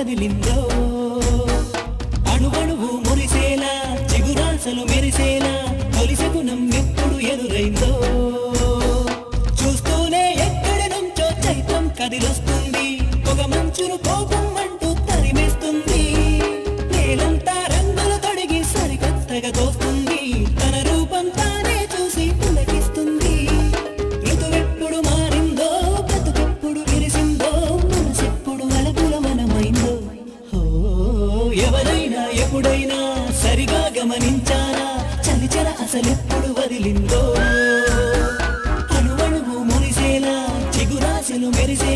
కదిలిందో అణువణువు మురిసేలా చిగురాసలు మెరిసేలా తొలిసె గుణం ఎప్పుడు ఎదురైందో చూస్తూనే ఎక్కడి నుంచో చైత్రం కదిలొస్తుంది పొగ మంచును కోపం అంటూ తరిమేస్తుంది నేలంతా రంగులు తొడిగి సరికొత్తగా తోస్తుంది తన రూపం తానే చూసి పులకిస్తుంది ఋతువెప్పుడు మారిందో బ్రతుకెప్పుడు విరిసిందో మనసెప్పుడు అలపుల మనమైందో ఎవరైనా ఎప్పుడైనా సరిగా గమనించారా చలిచర అసలెప్పుడు వదిలిందో